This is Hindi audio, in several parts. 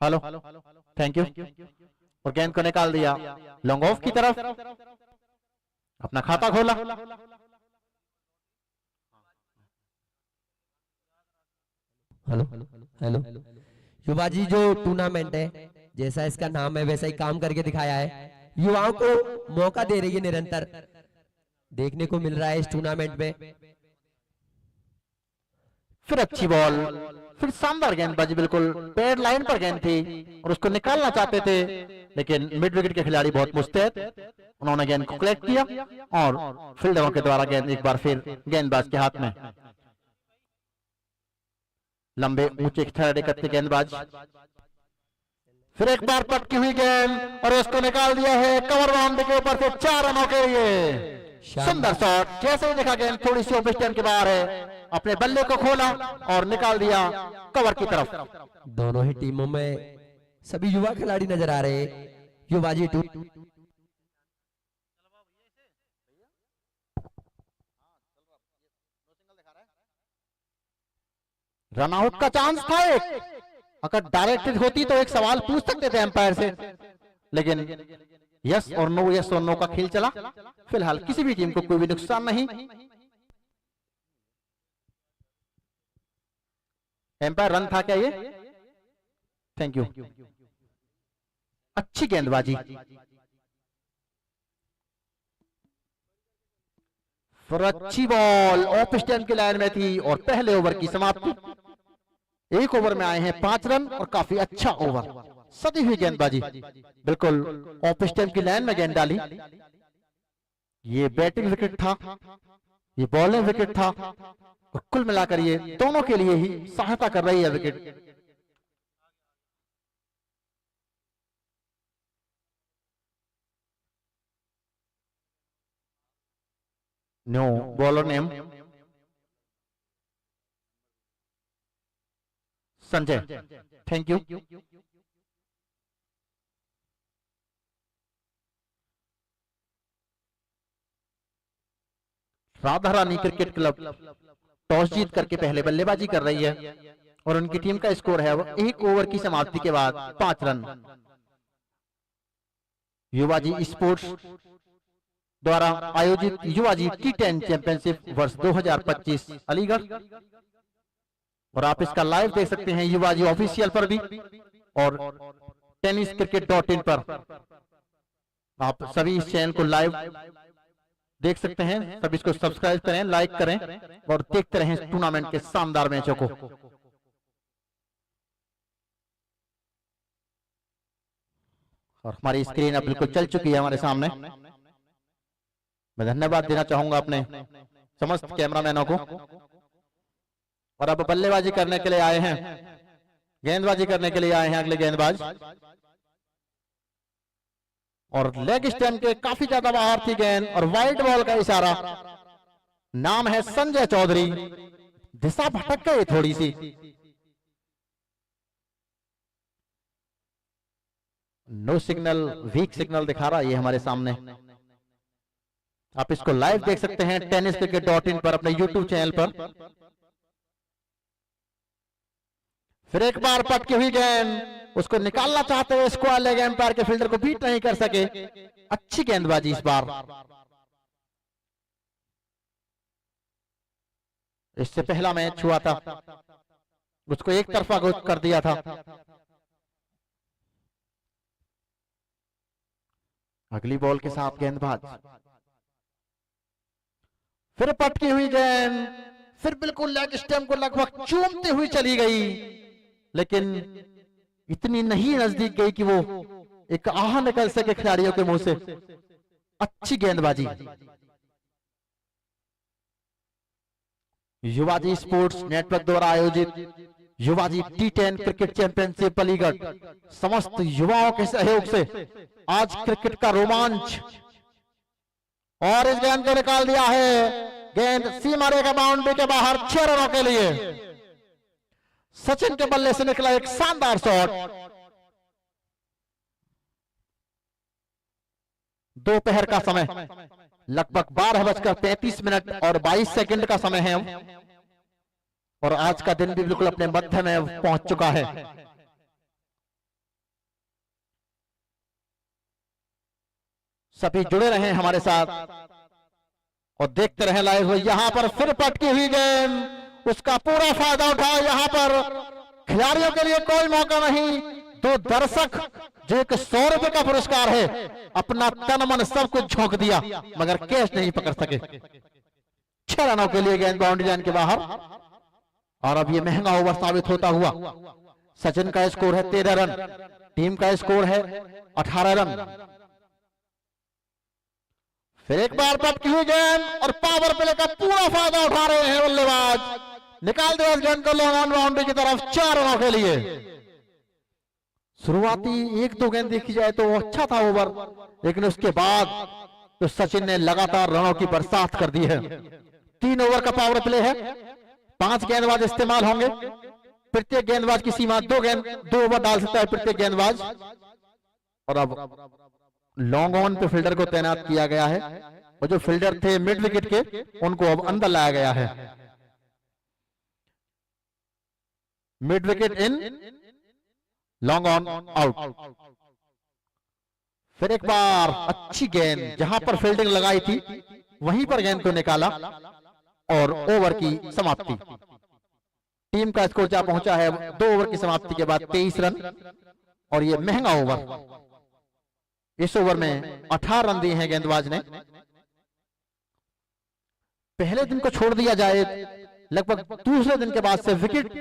Hello, thank you. और गेंद को निकाल दिया लॉन्ग ऑफ की तरफ, अपना खाता खोला। Hello hello. युवा जी, जो टूर्नामेंट है जैसा इसका नाम है वैसा ही काम करके दिखाया है। युवाओं को मौका दे रही है निरंतर, देखने को मिल रहा है इस टूर्नामेंट में। फिर अच्छी बॉल, फिर शानदार गेंदबाजी, बिल्कुल पैड लाइन पर गेंद थी और उसको निकालना चाहते थे, लेकिन मिड विकेट के खिलाड़ी बहुत मुस्तैद, उन्होंने गेंद को कलेक्ट किया और फील्डरों के द्वारा गेंद एक बार फिर गेंदबाज के हाथ में। लंबे ऊंचे थर्ड करते गेंदबाज, फिर एक बार पटकी हुई गेंद और उसको निकाल दिया है कवर बाउंड्री के ऊपर से 4 रनों के लिए। सुंदर शॉट, जैसे ही देखा गेंद थोड़ी सी ऑफ स्टैंड के बाहर है, अपने बल्ले को खोला और निकाल दिया कवर की तरफ। दोनों ही टीमों में सभी युवा खिलाड़ी नजर आ रहे हैं। युवा जी रन आउट का चांस था एक, अगर डायरेक्टेड होती तो एक सवाल पूछ सकते थे एम्पायर से, लेकिन यस और नो का खेल चला। फिलहाल किसी भी टीम को कोई भी नुकसान नहीं। एम्पायर रन था क्या ये? Thank you. अच्छी गेंदबाजी, फिर अच्छी बॉल ऑफ स्टैंड की लाइन में थी और पहले ओवर की समाप्ति। एक ओवर में आए हैं 5 रन और काफी अच्छा ओवर, सदी हुई गेंदबाजी, बिल्कुल ऑफ स्टैंड की लाइन में गेंद डाली। ये बैटिंग विकेट था, ये बॉलिंग विकेट था और कुल मिलाकर ये दोनों के लिए ही सहायता कर रही है wicket. No bowler name Sanjay, thank you. Radha Rani cricket club toss जीत करके पहले बल्लेबाजी कर रही है और उनकी टीम का स्कोर है वो 1 ओवर की समाप्ति के बाद 5 रन। युवाजी स्पोर्ट्स द्वारा आयोजित युवाजी T10 चैंपियनशिप वर्ष 2025 अलीगढ़, और आप इसका लाइव देख सकते हैं युवाजी ऑफिशियल पर भी और tenniscricket.in पर। आप सभी इस चैनल को लाइव देख सकते हैं, सभी इसको सब्सक्राइब करें, लाइक करें और देखते रहें टूर्नामेंट के शानदार मैचों को। और हमारी स्क्रीन अब बिल्कुल चल चुकी है हमारे सामने। मैं धन्यवाद देना चाहूंगा अपने समस्त कैमरामैनों को। और अब बल्लेबाजी करने के लिए आए हैं, गेंदबाजी करने के लिए आए हैं अगले गेंदबाज, और लेग स्टैंप के काफी ज्यादा बाहर थी गेंद और वाइड बॉल का इशारा। नाम है संजय चौधरी, दिशा भटक गई थोड़ी सी। नो सिग्नल, वीक सिग्नल दिखा रहा है ये हमारे सामने। आप इसको लाइव देख सकते हैं tenniscricket.in पर, अपने YouTube चैनल पर। फिर एक बार पटकी हुई गेंद, उसको निकालना चाहते हुए स्क्वायर लेग एम्पायर के फील्डर को बीट नहीं कर सके। अच्छी गेंदबाजी इस बार। इससे पहला मैच हुआ था, उसको एक तरफा कर दिया था। अगली बॉल के साथ गेंदबाज, फिर पटकी हुई गेंद, फिर बिल्कुल लेग स्टैंप को लगभग चूमते हुई चली गई, लेकिन इतनी नहीं नजदीक गई कि वो एक आह निकल सके खिलाड़ियों के मुंह से। अच्छी गेंदबाजी। युवाजी स्पोर्ट्स नेटवर्क द्वारा आयोजित युवाजी T10 क्रिकेट चैंपियनशिप अलीगढ़ समस्त युवाओं के सहयोग से आज क्रिकेट का रोमांच, और इस गेंद को निकाल दिया है। गेंद सीमा रेखा बाउंड्री के बाहर 6 रनों के लिए। सचिन के बल्ले से निकला एक शानदार शॉट। दोपहर का समय, लगभग 12:35 और 22 सेकंड का समय है, और आज का दिन भी बिल्कुल अपने मध्य में पहुंच चुका है। सभी जुड़े रहे हमारे साथ और देखते रहे लाइव। यहां पर फिर पटकी हुई गेंद, उसका पूरा फायदा उठाया। यहां पर खिलाड़ियों के लिए कोई मौका नहीं। दो दर्शक जो एक 100 रुपए का पुरस्कार है, अपना तन मन सब कुछ झोंक दिया मगर कैच नहीं पकड़ सके। 6 रनों के लिए गेंद बाउंड्री लाइन के बाहर और अब ये महंगा ओवर साबित होता हुआ। सचिन का स्कोर है 13 रन, टीम का स्कोर है 18 रन। फिर एक बार पटकी हुई गेंद और पावर प्ले का पूरा फायदा उठा रहे हैं बल्लेबाज। निकाल दो इस गेंद को लॉन्ग ऑन बाउंड्री की तरफ 4 रनों के लिए। शुरुआती 1-2 गेंद देखी जाए तो अच्छा था ओवर, लेकिन उसके बाद तो सचिन ने लगातार रनों की बरसात कर दी है। 3 ओवर का पावर प्ले है, 5 गेंदबाज इस्तेमाल होंगे। प्रत्येक गेंदबाज की सीमा 2 ओवर डाल सकता है प्रत्येक गेंदबाज। और अब लॉन्ग ऑन पे फील्डर को तैनात किया गया है और जो फील्डर थे मिड विकेट के उनको अब अंदर लाया गया है। Mid wicket in, long on out. फिर एक बार अच्छी गेंद, जहां पर फील्डिंग लगाई थी वहीं पर गेंद को निकाला और ओवर की समाप्ति। टीम का स्कोर जा पहुंचा है 2 ओवर की समाप्ति के बाद 23 रन और ये महंगा ओवर। इस ओवर में 18 रन दिए हैं गेंदबाज ने। पहले दिन को छोड़ दिया जाए, लगभग दूसरे दिन के बाद से विकेट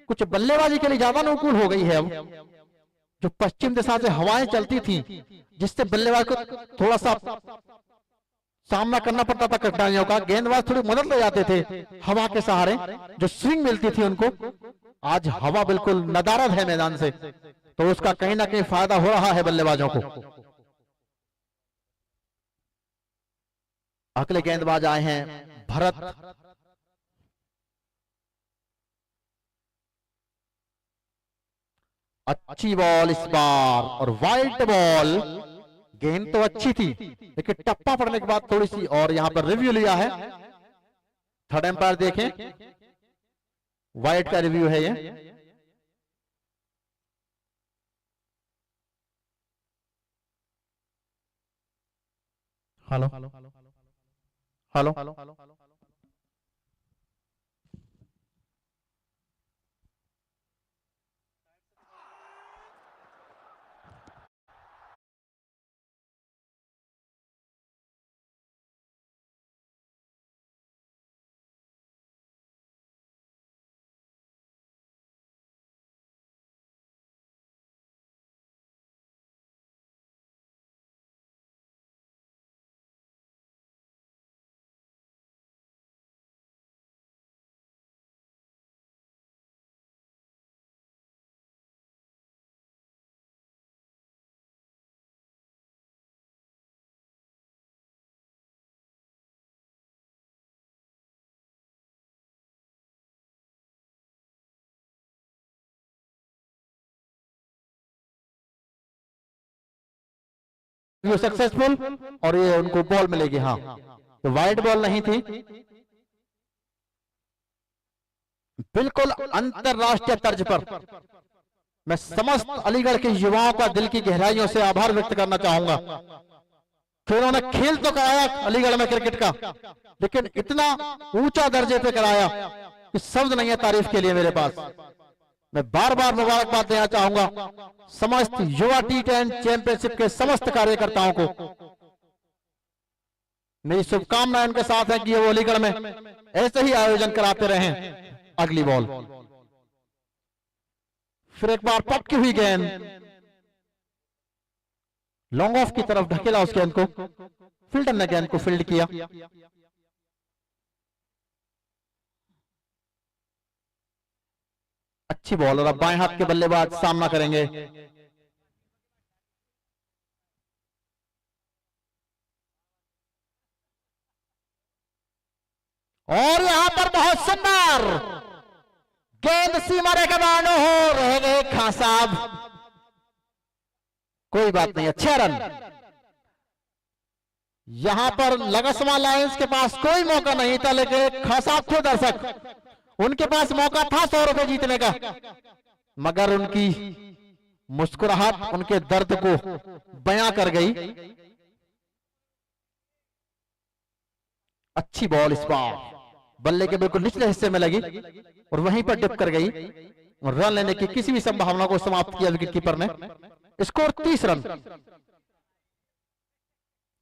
कुछ बल्लेबाजी के लिए ज्यादा अनुकूल हो गई है। अब जो पश्चिम दिशा से हवाएं चलती थी, जिससे बल्लेबाज को थोड़ा सा सामना करना पड़ता था कठिनाइयों का, गेंदबाज थोड़ी मदद ले जाते थे हवा के सहारे, जो स्विंग मिलती थी उनको। आज हवा बिल्कुल नदारद है मैदान से, तो उसका कहीं ना कहीं फायदा हो रहा है बल्लेबाजों को। अगले गेंदबाज आए हैं भरत। अच्छी बॉल इस बार और वाइड बॉल। गेंद तो अच्छी थी लेकिन टप्पा पड़ने के बाद थोड़ी सी, और यहां पर रिव्यू लिया है। थर्ड एम्पायर देखें, वाइड का रिव्यू है ये। हेलो हेलो सक्सेसफुल और ये उनको बॉल मिलेगी। हाँ, तो वाइड बॉल नहीं थी। बिल्कुल अंतरराष्ट्रीय तर्ज पर मैं समस्त अलीगढ़ के युवाओं का दिल की गहराइयों से आभार व्यक्त करना चाहूंगा कि उन्होंने खेल तो कराया अलीगढ़ में क्रिकेट का, लेकिन इतना ऊंचा दर्जे पे कराया कि शब्द नहीं है तारीफ के लिए मेरे पास। मैं बार बार मुबारकबाद देना चाहूंगा समस्त युवा T10 चैंपियनशिप के समस्त कार्यकर्ताओं को। मेरी शुभकामनाएं उनके साथ है कि वो अलीगढ़ में ऐसे ही आयोजन कराते रहें। अगली बॉल, फिर एक बार पटकी हुई गेंद, लॉन्ग ऑफ की तरफ ढकेला उस गेंद को, फील्डर ने गेंद को फील्ड किया। अच्छी बॉल और अब बाएं हाथ के बल्लेबाज सामना करेंगे। और यहां पर बहुत सुंदर गेंद सीमा रेखा बानो हो रह गए खां साहब। कोई बात नहीं, 6 रन। यहां पर लगसमा लायंस के पास कोई मौका नहीं था, लेकिन खां साहब थे दर्शक, उनके पास मौका था 100 रुपए जीतने का, मगर उनकी मुस्कुराहट उनके दर्द को बयां कर गई। अच्छी बॉल इस बार बल्ले के बिल्कुल निचले हिस्से में लगी और वहीं पर डिप कर गई और रन लेने की किसी भी संभावना को समाप्त किया विकेट कीपर ने। Score 30 run.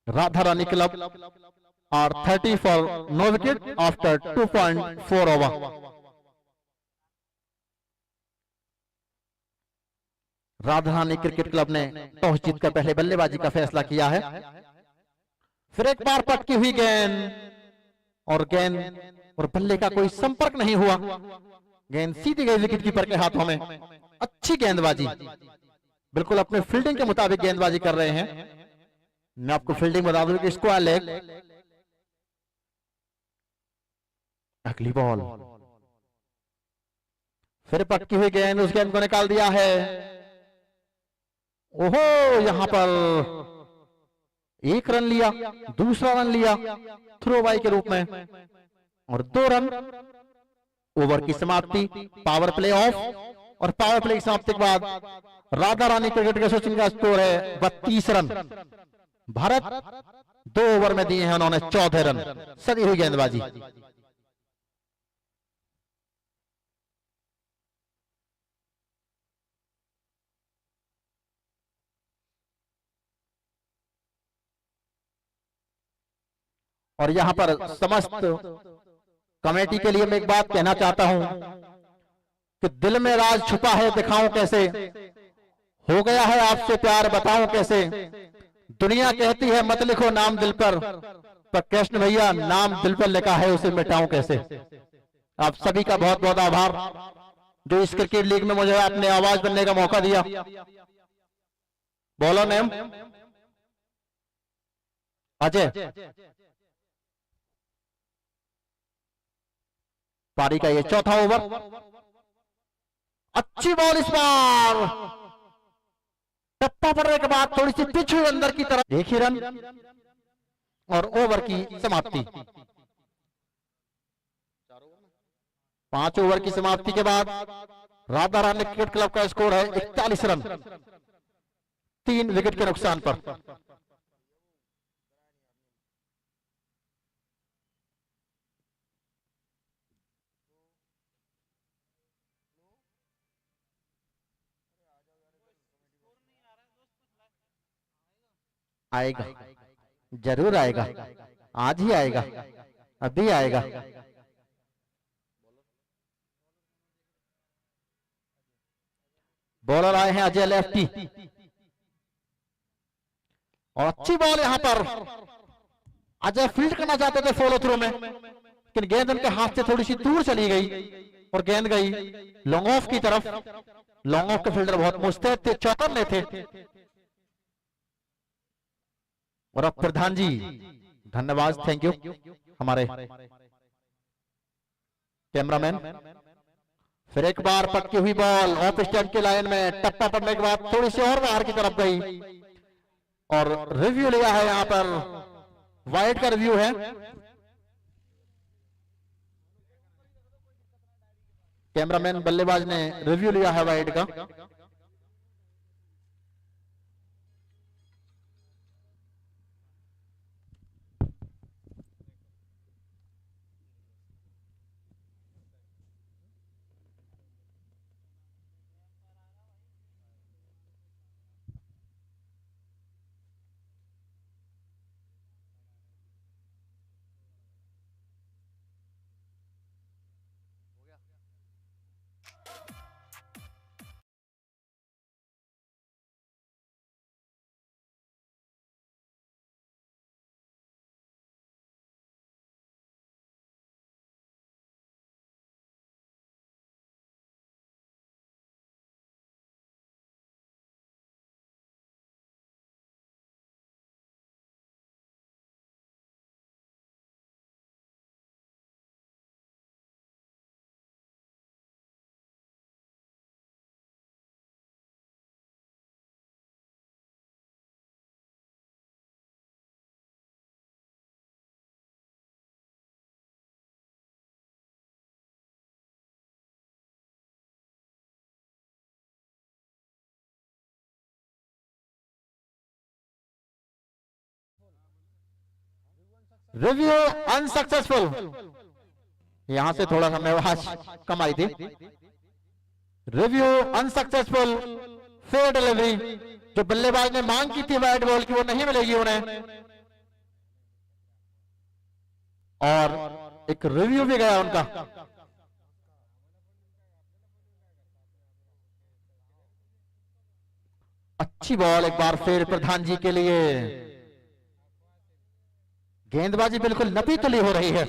Radha Rani club are 30 for no wicket after 2.4 over. Radha Rani cricket club ने टॉस जीतकर पहले बल्लेबाजी का फैसला किया है। फिर एक बार पटकी हुई गेंद और बल्ले का कोई संपर्क नहीं हुआ। गेंद सीधी गई विकेट कीपर के हाथों में। अच्छी गेंदबाजी, बिल्कुल अपने फील्डिंग के मुताबिक गेंदबाजी कर रहे हैं। मैं आपको फील्डिंग बता दूं कि स्क्वायर लेग। अगली बॉल, फिर पटकी हुई गेंद, उस गेंद को निकाल दिया है। ओहो, यहां पर एक रन लिया, दूसरा रन लिया थ्रो बाई के रूप में और 2 रन। ओवर की समाप्ति, पावर प्ले ऑफ। और पावर प्ले की समाप्ति के बाद राधा रानी क्रिकेट एसोसिएशन का स्कोर है 32 रन। भारत 2 ओवर में दिए हैं उन्होंने 14 रन। सदी हुई गेंदबाजी। और यहां पर समस्त कमेटी के लिए मैं एक बात कहना चाहता हूं कि दिल में राज छुपा है दिखाऊं कैसे, हो गया है आपसे प्यार बताऊं कैसे। दुनिया कहती है मत लिखो नाम दिल पर कृष्ण भैया नाम दिल पर लिखा है उसे मिटाऊं कैसे। आप सभी का बहुत बहुत आभार जो इस क्रिकेट लीग में मुझे आपने आवाज बनने का मौका दिया। Bowler name Ajay. पारी का ये चौथा ओवर। अच्छी बॉल इस बार, टप्पा पड़ने के बाद थोड़ी सी पिच हुई अंदर की तरफ। 1 ही रन और ओवर की समाप्ति। 5 ओवर की समाप्ति के बाद राधा रानी क्रिकेट क्लब का स्कोर है 41 रन, 3 विकेट के नुकसान पर। आएगा, जरूर आएगा, आज ही आएगा, अभी आएगा। बॉलर आए हैं अजय लेफ्टी और अच्छी बॉल यहां पर। अजय फील्ड करना चाहते थे फॉलो थ्रू में, लेकिन गेंद उनके हाथ से थोड़ी सी दूर चली गई और गेंद गई लॉन्ग ऑफ की तरफ। लॉन्ग ऑफ के फील्डर बहुत मुस्तैद थे, चौकन्ने थे। और अब प्रधान जी, धन्यवाद, थैंक यू हमारे कैमरामैन। फिर एक बार पटकी हुई बॉल ऑफ स्टंप की लाइन में, टप्पा पड़ने के बाद थोड़ी सी और बाहर की तरफ गई और रिव्यू लिया है। यहां पर वाइड का रिव्यू है। कैमरामैन बल्लेबाज ने रिव्यू लिया है वाइड का। रिव्यू अनसक्सेसफुल, यहां से थोड़ा सा मैं आवाज कमाई थी। रिव्यू अनसक्सेसफुल, फेयर डिलीवरी, जो बल्लेबाज ने मांग की थी वाइड बॉल की वो नहीं मिलेगी उन्हें, और एक रिव्यू भी गया उनका। अच्छी बॉल एक बार फिर प्रधान जी के लिए, गेंदबाजी बिल्कुल नपी तुली हो रही है,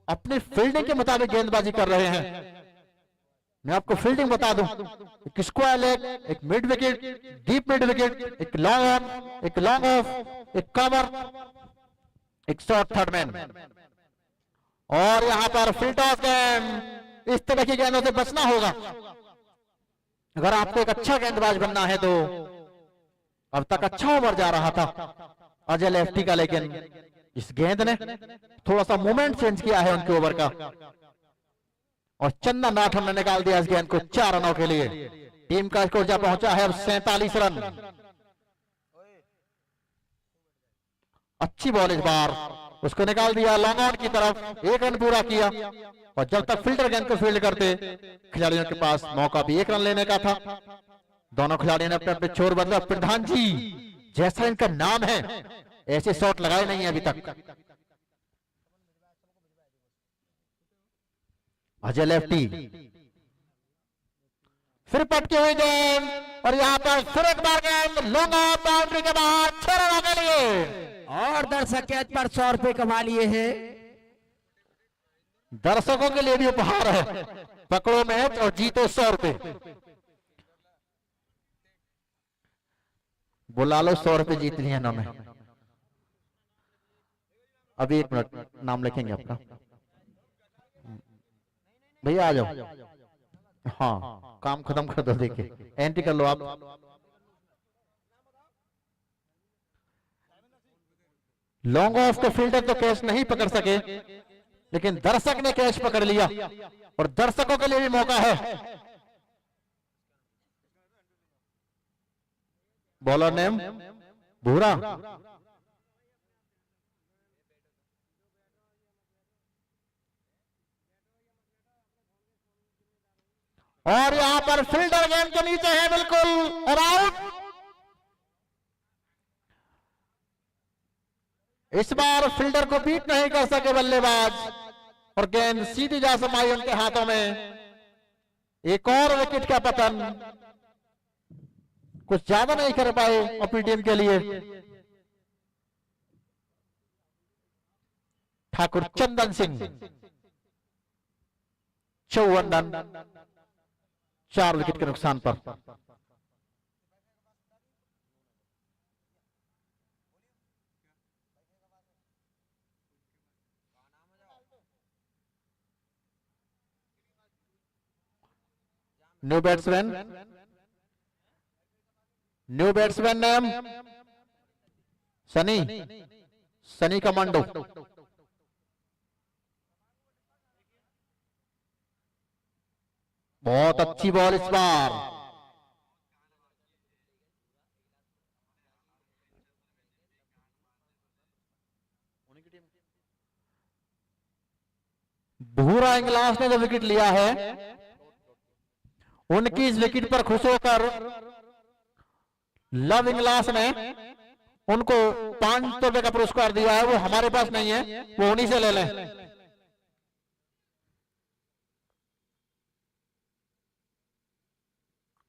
अपनी फील्डिंग के मुताबिक गेंदबाजी कर रहे हैं। मैं आपको फील्डिंग बता दूं, एक स्क्वायर लेग, एक mid wicket, deep mid wicket, एक लॉन्ग ऑन, एक लॉन्ग ऑफ, एक कवर, एक शॉर्ट थर्ड मैन, और यहां पर फील्ड टॉस गेंद। इस तरह की गेंदों से बचना होगा अगर आपको एक अच्छा गेंदबाज बनना है। तो अब तक अच्छा ओवर जा रहा था अजय लेफ्टी का, लेकिन इस गेंद ने थोड़ा सा मोमेंट चेंज किया है उनके ओवर का, और चंदन राठौर ने निकाल दिया इस गेंद को 4 रनों के लिए। टीम का स्कोर जा पहुंचा है अब 47 रन। अच्छी बॉल इस बार, उसको निकाल दिया लॉन्ग ऑन की तरफ, 1 रन पूरा किया, और जब तक फील्डर गेंद को फील्ड करते खिलाड़ियों के पास मौका भी 1 रन लेने का था। दोनों खिलाड़ियों ने अपने अपने छोर बदला। प्रधान जी जैसा इनका नाम है ऐसे शॉट लगाए नहीं है अभी तक। अजय लेफ्टी, फिर पटकी हुई गेंद, और यहां पर फिर एक बार गेंद लॉन्ग ऑफ, बाउंड्री के बाहर 6 रनों के लिए, और दर्शक कैच पर 100 रुपए कमा लिए हैं। दर्शकों के लिए भी उपहार है, पकड़ो मैच और जीतो 100 रुपए। बुला लो, 100 रुपए जीत लिए इन्होंने। अभी 1 मिनट, नाम लिखेंगे आपका। भैया आ जाओ, हाँ काम खत्म कर दो, देखिए एंट्री कर लो आप। लॉन्ग ऑफ के फील्डर तो कैच नहीं पकड़ सके, लेकिन दर्शक ने कैच पकड़ लिया, और दर्शकों के लिए भी मौका है। बॉलर नेम भूरा, और यहां पर फील्डर गेंद के नीचे है बिल्कुल, और आउट। इस बार फील्डर को बीट नहीं कर सके बल्लेबाज, और गेंद सीधी जा समाई उनके हाथों में। एक और विकेट का पतन, कुछ ज्यादा नहीं कर पाए अपनी टीम के लिए। ठाकुर चंदन सिंह 54 रन, 4 विकेट के नुकसान पर। New batsman name Sunny commando. बहुत अच्छी बॉल इस बार, भूरा इंग्लास ने जो विकेट लिया है, उनकी इस विकेट पर खुश होकर लव इंग्लास ने उनको 500 रुपए का पुरस्कार दिया है। वो हमारे पास नहीं है, वो उन्हीं से ले लें।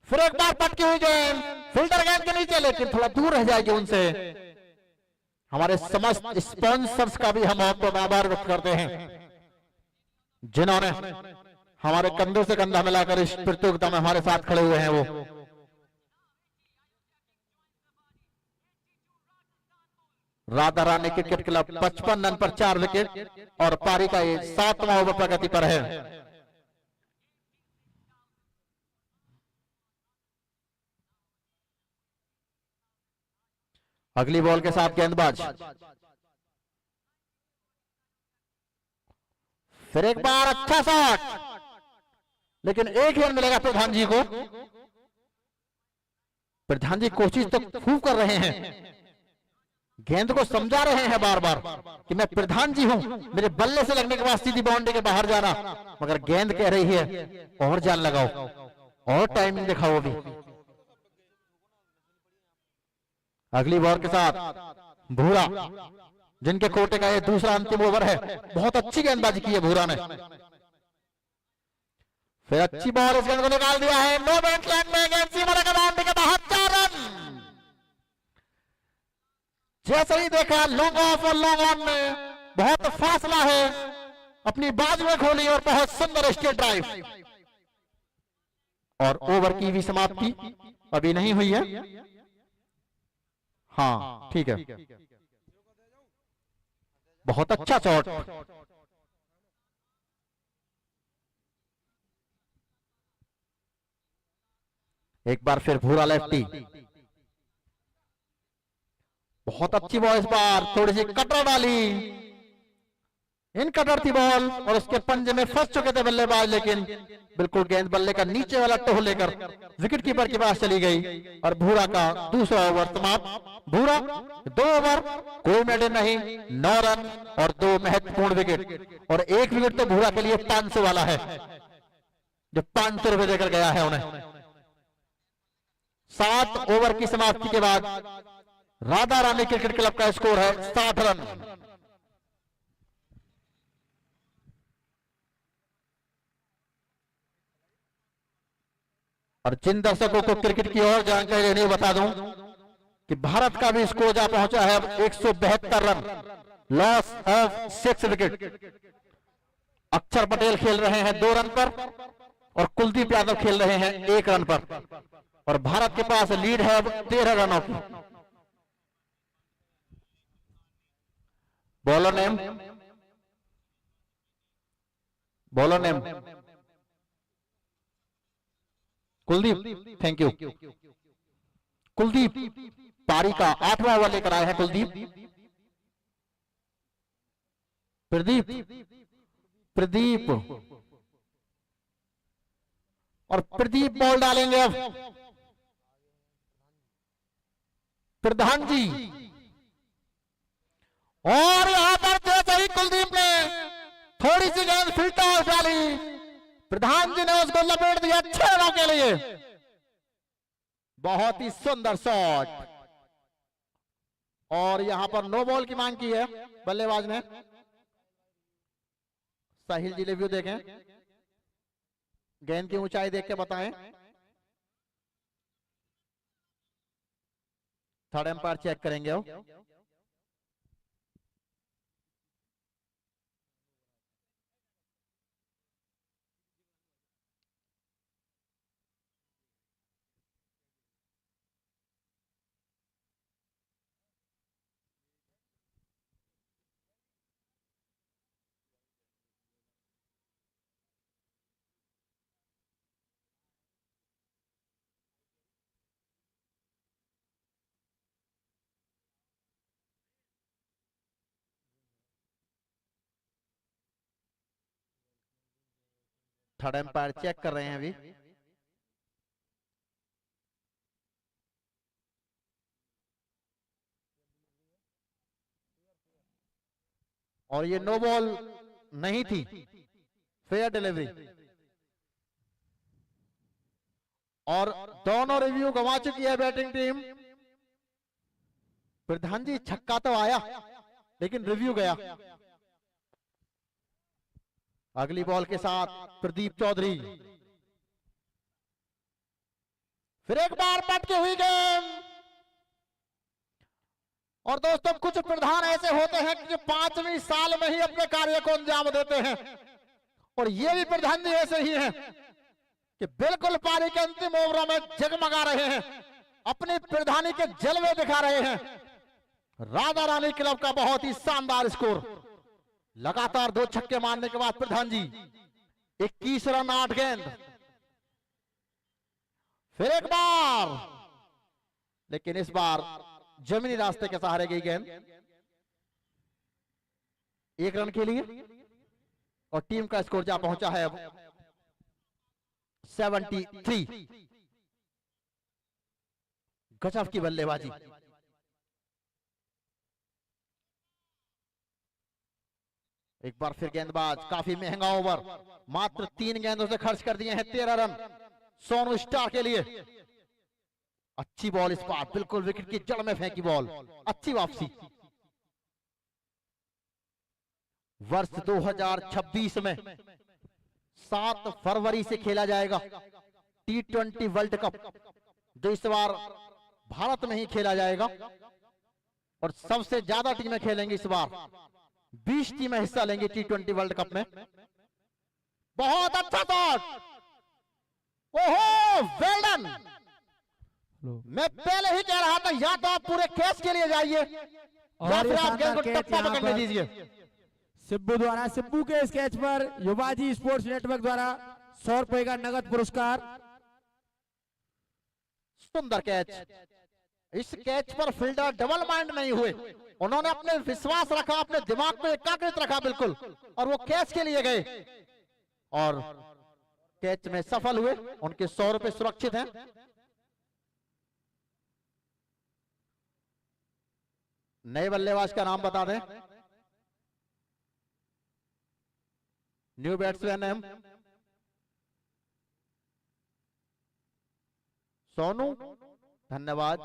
फिर एक बार पटकी हुई गेंद, फील्डर गेंद के नीचे, लेकिन थोड़ा दूर रह जाएगी उनसे। हमारे समस्त स्पॉन्सर्स का भी हम आपको आभार व्यक्त करते हैं, जिन्होंने हमारे कंधों से कंधा मिलाकर इस प्रतियोगिता में हमारे साथ खड़े हुए हैं। वो Radha Rani cricket club 55 run पर 4 विकेट, और पारी का ये 7वां ओवर प्रगति पर है। अगली बॉल के साथ गेंदबाज, फिर एक बार अच्छा शॉट, लेकिन एक रन मिलेगा प्रधान जी को। प्रधान जी कोशिश तो खूब कर रहे हैं, गेंद को समझा रहे हैं बार बार कि मैं प्रधान जी हूं, मेरे बल्ले से लगने के बाद सीधी बाउंड्री के बाहर जाना, मगर गेंद कह रही है और जान लगाओ और टाइमिंग दिखाओ। अभी अगली बॉल के साथ भूरा, जिनके कोटे का ये दूसरा अंतिम ओवर है। बहुत अच्छी गेंदबाजी की है भूरा ने। फिर अच्छी बॉल, इस गेंद को निकाल दिया है। नो बैट लैंड में गेंद सीमा के बाउंड्री के बाहर, 4 रन। जैसे ही देखा लॉन्ग ऑफ और लॉन्ग ऑन में बहुत फासला है, अपनी बाजू में खोली और बहुत सुंदर स्ट्रेट ड्राइव। और ओवर की भी समाप्ति अभी नहीं हुई है। हाँ ठीक है, बहुत अच्छा शॉट। एक बार फिर भूरा लेफ्टी, बहुत अच्छी बॉल। इस बार थोड़ी सी कटर डाली, इन कटर थी बॉल और उसके पंजे में फंस चुके थे बल्लेबाज, लेकिन बिल्कुल गेंद बल्ले का नीचे वाला टोह लेकर विकेट कीपर के पास चली गई और भूरा का दूसरा ओवर समाप्त। भूरा 2 ओवर, कोई मेडल नहीं, 9 रन और 2 महत्वपूर्ण विकेट। और एक विकेट तो भूरा के लिए 500 वाला है, जो 500 रुपए देकर गया है उन्हें। 7 ओवर की समाप्ति के बाद राधा रानी क्रिकेट क्लब का स्कोर है 60 रन। और जिन दर्शकों को क्रिकेट की और जानकारी लेनी बता दूं कि भारत का भी स्कोर जा पहुंचा है 172 रन, लॉस ऑफ 6 विकेट। अक्षर पटेल खेल रहे हैं 2 रन पर और कुलदीप यादव खेल रहे हैं 1 रन पर। और भारत के पास लीड है 13 रनों की। Bowler name, bowler name Kuldeep, thank you. Kuldeep पारी का 8वां ओवर लेकर आए हैं कुलदीप। प्रदीप, प्रदीप और प्रदीप बॉल डालेंगे अब। प्रधान जी, और यहां पर जैसे ही कुलदीप ने थोड़ी सी गेंद फिल्टर आउट डाली, प्रधान जी ने उसको लपेट दिया 6 रनों के लिए। बहुत ही सुंदर शॉट। और यहां पर नो बॉल की मांग की है बल्लेबाज ने। साहिल जी रिव्यू देखें, गेंद की ऊंचाई देख के बताएं। थर्ड एम्पायर चेक करेंगे वो। थर्ड एम्पायर चेक कर रहे हैं अभी। और ये नो बॉल नहीं थी, फेयर डिलीवरी। और दोनों रिव्यू गंवा चुकी है बैटिंग टीम। प्रधान जी छक्का तो आया लेकिन रिव्यू गया। अगली बॉल के साथ प्रदीप चौधरी, फिर एक बार पटकी हुई गेंद। और दोस्तों कुछ प्रधान ऐसे होते हैं कि 5वीं साल में ही अपने कार्य को अंजाम देते हैं, और ये भी प्रधान जी ऐसे ही हैं कि बिल्कुल पारी के अंतिम ओवरों में जगमगा रहे हैं, अपनी प्रधानी के जलवे दिखा रहे हैं। राधा रानी क्लब का बहुत ही शानदार स्कोर। लगातार 2 छक्के मारने के बाद प्रधान जी 21 रन 8 गेंद। फिर एक बार, लेकिन इस बार जमीनी रास्ते के सहारे गई गेंद 1 रन के लिए। और टीम का स्कोर जा पहुंचा है अब 73। गजब की बल्लेबाजी। एक बार फिर गेंदबाज, काफी महंगा ओवर, मात्र 3 गेंदों से खर्च कर दिए हैं 13 रन सोनू स्टार के लिए। अच्छी बॉल इस बार, बिल्कुल विकेट की जड़ में फेंकी बॉल, अच्छी वापसी। वर्ष 2026 में 7 फरवरी से खेला जाएगा T20 वर्ल्ड कप, जो इस बार भारत में ही खेला जाएगा और सबसे ज्यादा टीमें खेलेंगी इस बार। 20 टीमें हिस्सा लेंगी T20 वर्ल्ड कप में। बहुत अच्छा शॉट, ओहो वेल डन। मैं पहले ही कह रहा था, या तो आप पूरे कैच के लिए जाइए या फिर आप गेंद को टप्पा पकड़ने दीजिए। सिब्बू द्वारा, सिब्बू के स्केच पर युवाजी स्पोर्ट्स नेटवर्क द्वारा 100 रुपए का नगद पुरस्कार। सुंदर कैच, इस कैच पर फील्डर डबल माइंड नहीं हुए, उन्होंने अपने विश्वास रखा, अपने दिमाग को एकाग्रित रखा बिल्कुल, और वो कैच के लिए गए और कैच में सफल हुए। उनके 100 रुपए सुरक्षित हैं। नए बल्लेबाज का नाम बता दें। न्यू बैट्समैन नेम सोनू, धन्यवाद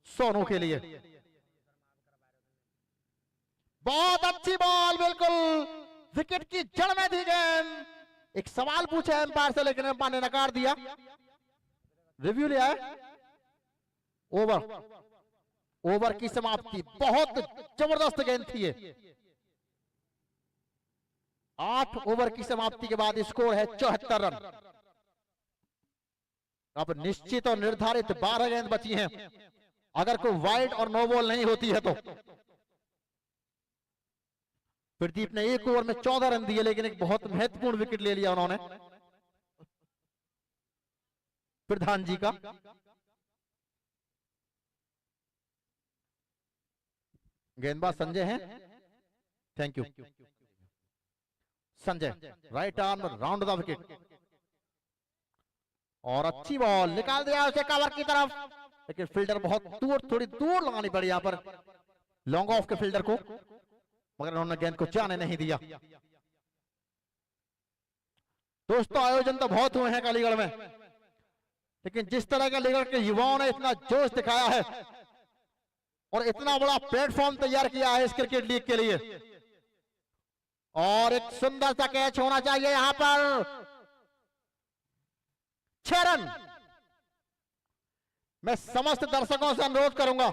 सोनू के लिए। बहुत अच्छी बॉल, बिल्कुल विकेट की जड़ में थी गेंद। एक सवाल पूछा एम्पायर से, लेकिन एम्पायर ने नकार दिया। रिव्यू लिया है। ओवर की समाप्ति, बहुत जबरदस्त गेंद थी ये। 8 ओवर की समाप्ति के बाद स्कोर है 74 रन। अब निश्चित और निर्धारित 12 गेंद बची हैं। अगर कोई वाइड और नो बॉल नहीं होती है तो प्रदीप ने 1 ओवर में 14 रन दिए, लेकिन एक बहुत महत्वपूर्ण विकेट ले लिया उन्होंने प्रधान जी का। गेंदबाज संजय हैं, thank you Sanjay. Right arm round the wicket और अच्छी बॉल निकाल दिया उसे कवर की तरफ, लेकिन फील्डर बहुत दूर, थोड़ी दूर लगानी पड़ी यहां पर लॉन्ग ऑफ के फील्डर को, मगर उन्होंने गेंद को जाने नहीं दिया। दोस्तों आयोजन तो बहुत हुए हैं अलीगढ़ में, लेकिन जिस तरह के अलीगढ़ के युवाओं ने इतना जोश दिखाया है और इतना बड़ा प्लेटफॉर्म तैयार किया है इस क्रिकेट लीग के लिए, और एक सुंदर सा कैच होना चाहिए यहां पर। 6 रन। मैं समस्त दर्शकों से अनुरोध करूंगा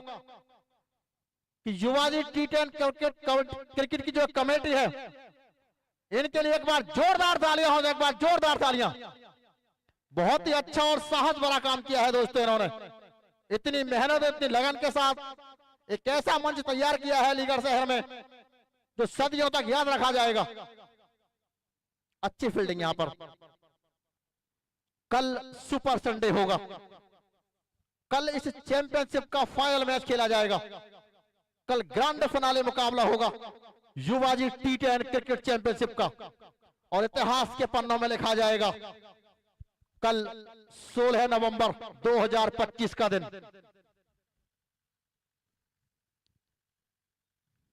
कि युवाजी T10 क्रिकेट की जो कमेटी है, इनके लिए एक बार जोरदार तालियां हो, एक बार जोरदार तालियां। बहुत ही अच्छा और साहस भरा काम किया है दोस्तों इन्होंने, इतनी मेहनत, इतनी लगन के साथ एक ऐसा मंच तैयार किया है अलीगढ़ शहर में जो सदियों तक याद रखा जाएगा। अच्छी फील्डिंग यहां पर। कल सुपर संडे होगा, कल इस चैंपियनशिप का फाइनल मैच खेला जाएगा। कल ग्रैंड फिनाले मुकाबला होगा युवाजी T10 क्रिकेट चैंपियनशिप का, और इतिहास के पन्नों में लिखा जाएगा कल 16 नवंबर 2025 का दिन।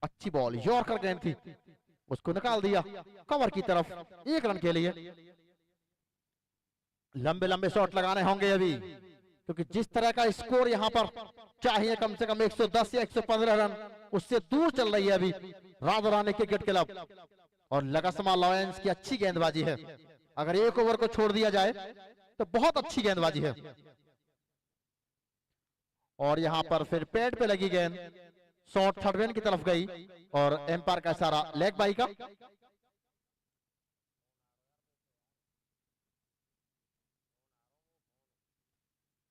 अच्छी बॉल, यॉर्कर गेंद थी, उसको निकाल दिया कवर की तरफ 1 रन के लिए। लंबे लंबे शॉट लगाने होंगे अभी, क्योंकि जिस तरह का स्कोर यहां पर चाहिए, कम से कम 110 या 115 रन, उससे दूर चल रही है अभी राधा रानी क्रिकेट क्लब। और लगासमा लॉयंस की अच्छी गेंदबाजी है, अगर 1 ओवर को छोड़ दिया जाए तो बहुत अच्छी गेंदबाजी है। और यहां पर फिर पैड पे लगी गेंद, शॉट थर्ड मैन की तरफ गई और एम्पायर का इशारा लेग बाई का।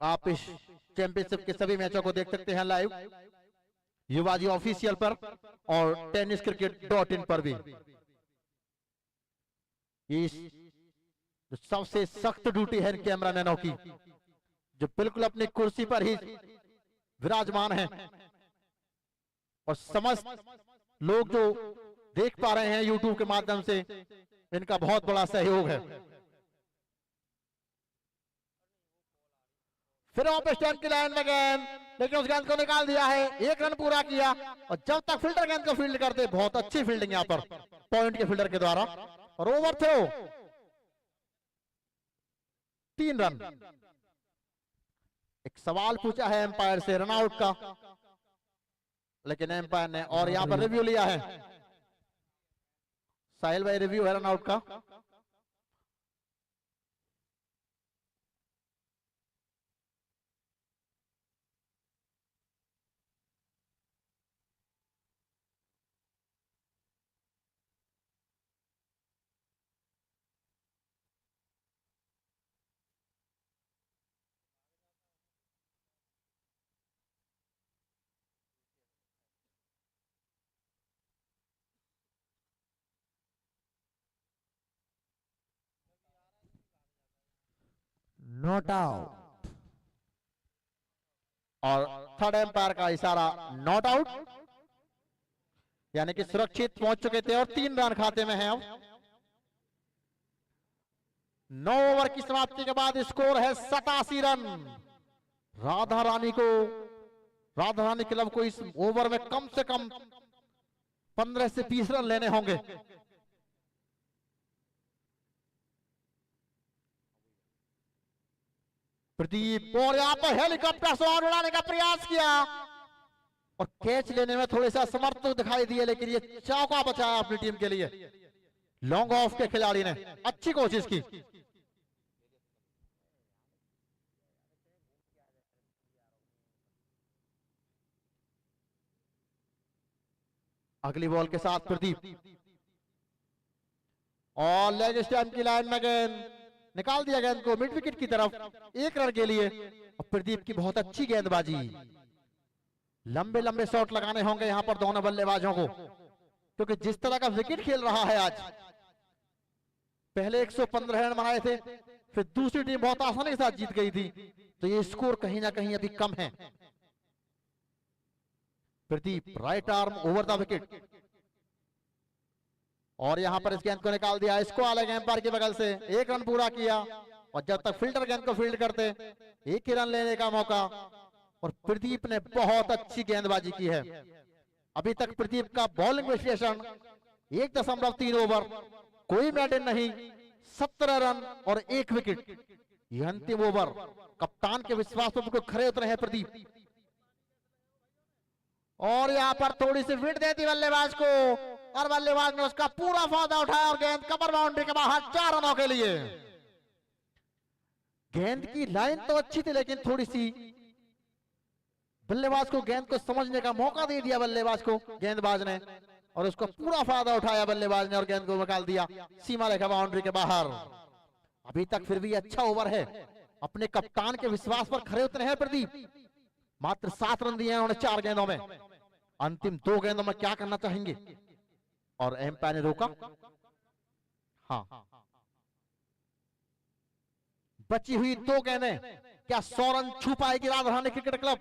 आप इस चैंपियनशिप के सभी मैचों को देख सकते हैं लाइव युवाजी ऑफिशियल पर और tenniscricket.in पर भी। ये सबसे सख्त ड्यूटी है इन कैमरामैनों की, जो बिल्कुल अपनी कुर्सी पर ही विराजमान हैं, और समस्त लोग जो देख पा रहे हैं यूट्यूब के माध्यम से, इनका बहुत बड़ा सहयोग है। फिर ऑफ स्टैंड की लाइन में गेंद, लेकिन उस गेंद को निकाल दिया है, 1 रन पूरा किया। और जब तक फील्डर गेंद को फील्ड करते, बहुत अच्छी फील्डिंग यहाँ पर पॉइंट के फील्डर के द्वारा। और ओवर थ्रो 3 रन। एक सवाल पूछा है एम्पायर से रनआउट का, लेकिन एम्पायर ने और यहाँ पर रिव्यू लिया है। साहिल भाई रिव्यू है रनआउट का। Not out. और थर्ड एम्पायर का इशारा नॉट आउट, यानी कि सुरक्षित पहुंच चुके थे और 3 रन खाते में हैं। अब 9 ओवर की समाप्ति के बाद स्कोर है 87 रन। राधा रानी क्लब को इस ओवर में कम से कम 15 से 20 रन लेने होंगे। प्रदीप और यहां पर हेलीकॉप्टर शॉट उड़ाने का प्रयास किया और कैच लेने में थोड़े सा असमर्थ तो दिखाई दिए, लेकिन ये चौका बचाया अपनी टीम के लिए। लॉन्ग ऑफ के खिलाड़ी ने अच्छी कोशिश की। अगली बॉल के साथ प्रदीप और लेग स्टैंप की लाइन में गेंद, निकाल दिया गेंद को मिड विकेट की तरफ 1 रन के लिए। और प्रदीप की बहुत अच्छी गेंदबाजी, लंबे लंबे शॉट लगाने होंगे यहां पर दोनों बल्लेबाजों को, क्योंकि जिस तरह का विकेट खेल रहा है आज, पहले 115 रन बनाए थे, फिर दूसरी टीम बहुत आसानी के साथ जीत गई थी, तो ये स्कोर कहीं ना कहीं अभी कम है। Pradeep right arm over the wicket और यहां पर इस गेंद को निकाल दिया। इसको अलग एम्पायर की बगल से 1 रन पूरा किया। और जब तक फील्डर गेंद को फील्ड करते, 1 ही रन लेने का मौका। और प्रदीप ने बहुत अच्छी गेंदबाजी की है। अभी तक प्रदीप का बॉलिंग विश्लेषण 1.3 ओवर, कोई मेडन नहीं, 17 रन और 1 विकेट। यह अंतिम ओवर, कप्तान के विश्वास पर बिल्कुल खरे उतरे हैं प्रदीप। और यहां पर थोड़ी सी विड देती बल्लेबाज को और बल्लेबाज ने उसका पूरा फायदा उठाया और गेंद कवर बाउंड्री के बाहर 4 रनों के लिए। गेंद की लाइन तो अच्छी थी, लेकिन थोड़ी सी बल्लेबाज को गेंद को समझने का मौका दे दिया बल्लेबाज को गेंदबाज ने, और उसका पूरा फायदा उठाया बल्लेबाज ने और गेंद को निकाल दिया सीमा रेखा बाउंड्री के बाहर। अभी तक फिर भी अच्छा ओवर है, अपने कप्तान के विश्वास पर खरे उतरे हैं प्रदीप। मात्र 7 रन दिए हैं उन्होंने 4 गेंदों में। अंतिम 2 गेंदों में क्या करना चाहेंगे? और एम्पायर ने रोका। हाँ, बची हुई 2 गेंदें, क्या 100 रन छू पाएगी राजधानी क्रिकेट क्लब?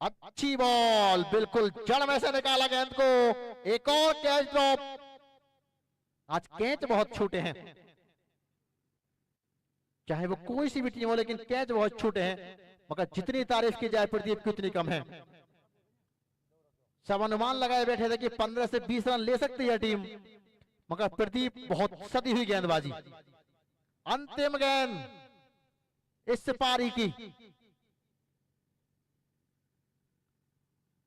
अच्छी बॉल, बिल्कुल जड़ में से निकाला गेंद को। एक और कैच ड्रॉप। आज कैच बहुत छोटे हैं, चाहे वो कोई सी भी टीम हो, लेकिन कैच बहुत छोटे हैं। मगर जितनी तारीफ की जाए प्रदीप की उतनी कम है। सब अनुमान लगाए बैठे थे कि 15 से 20 रन ले सकती है टीम, मगर प्रदीप बहुत सदी हुई गेंदबाजी। अंतिम गेंद इस पारी की,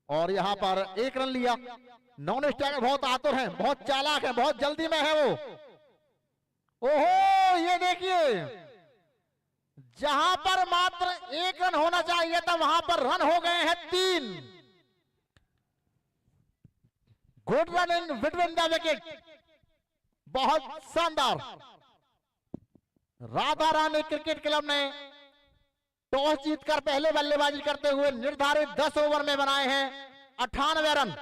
और यहां पर 1 रन लिया। नॉन स्ट्राइकर बहुत आतुर हैं, बहुत चालाक हैं, बहुत जल्दी में है वो। ओहो, ये देखिए, जहां पर मात्र 1 रन होना चाहिए था, वहां पर रन हो गए हैं 3। Good run in between the wicket, बहुत शानदार। राधा रानी क्रिकेट क्लब ने टॉस जीतकर पहले बल्लेबाजी करते हुए निर्धारित 10 ओवर में बनाए हैं 98 रन।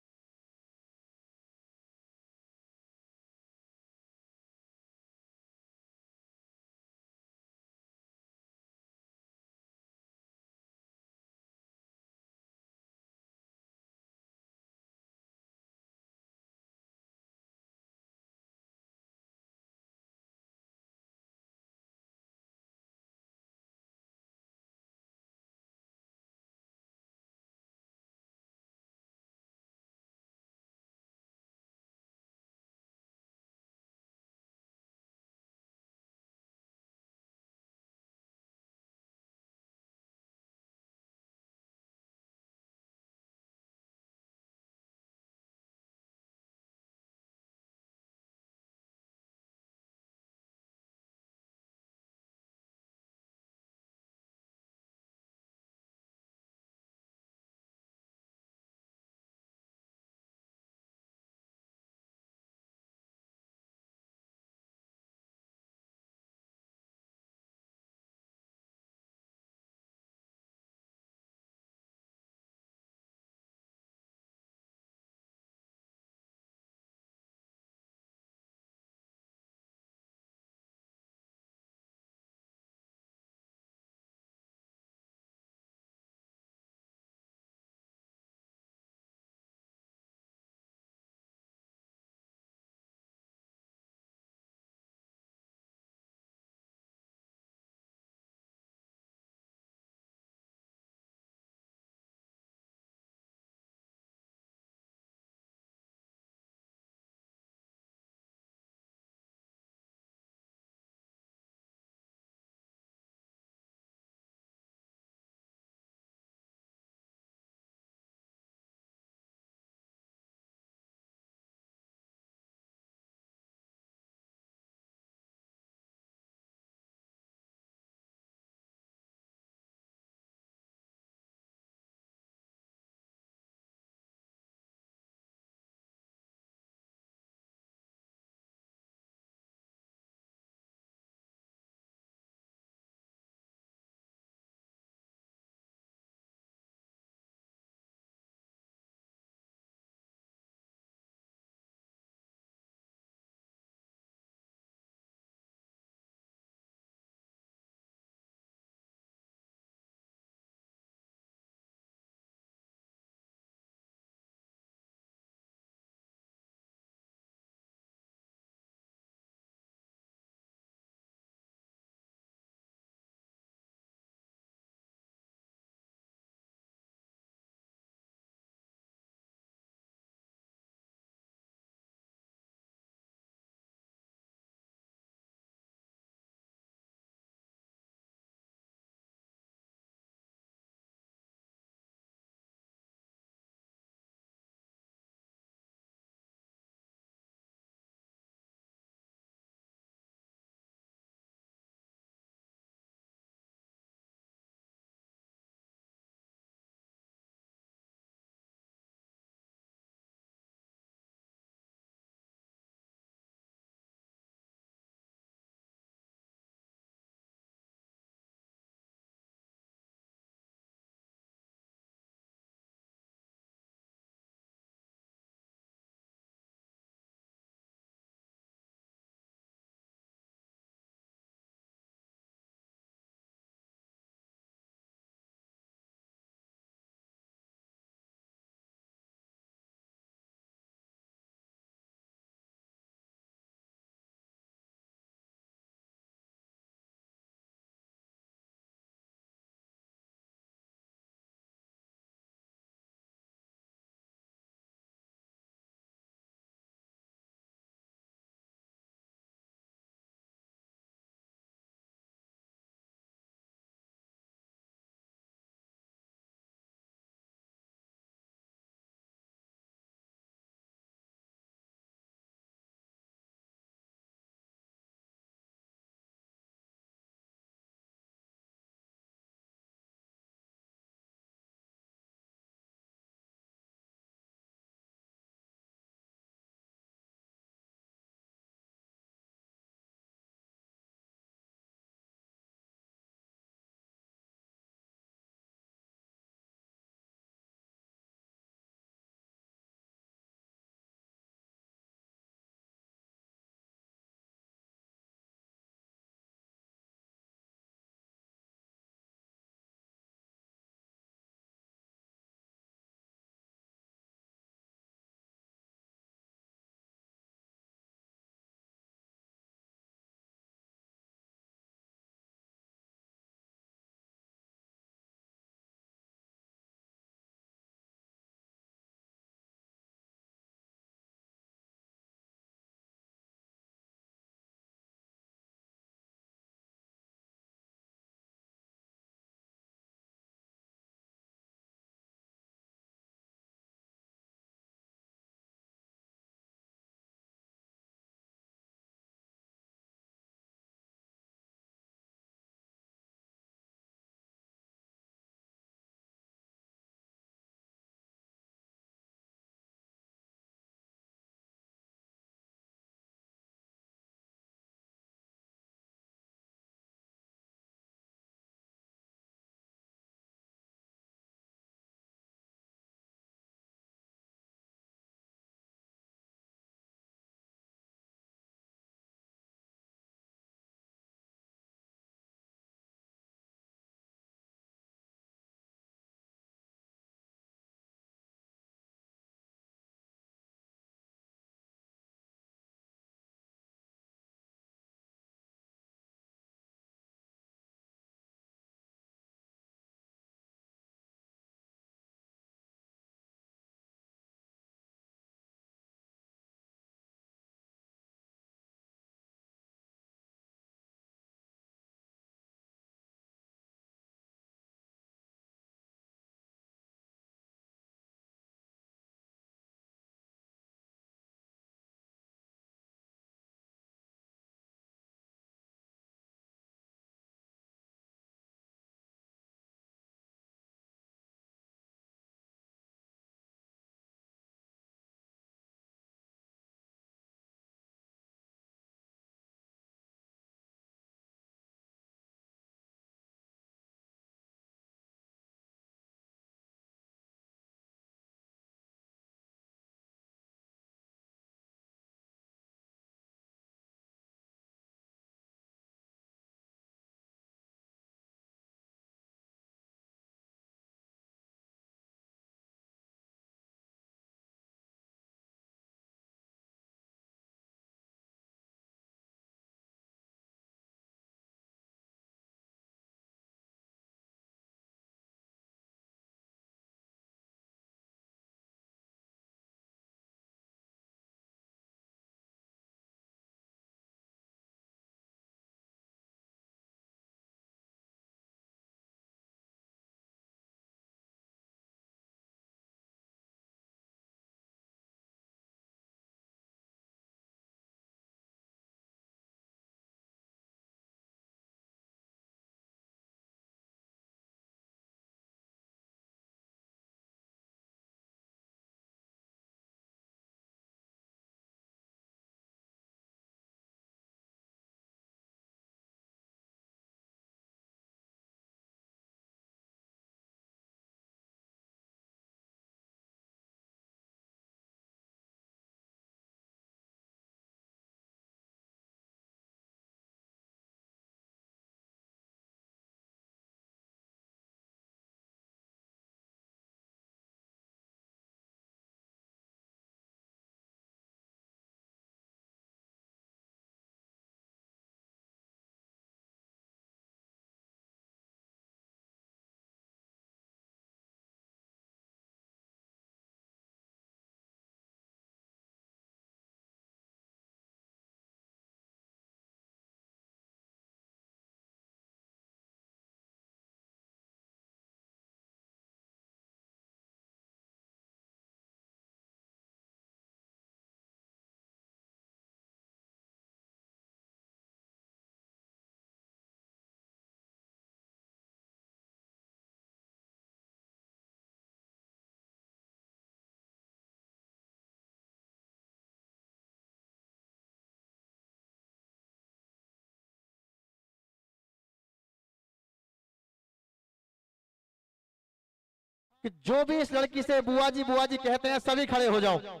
कि जो भी इस लड़की से बुआ जी कहते हैं सभी खड़े हो जाओ।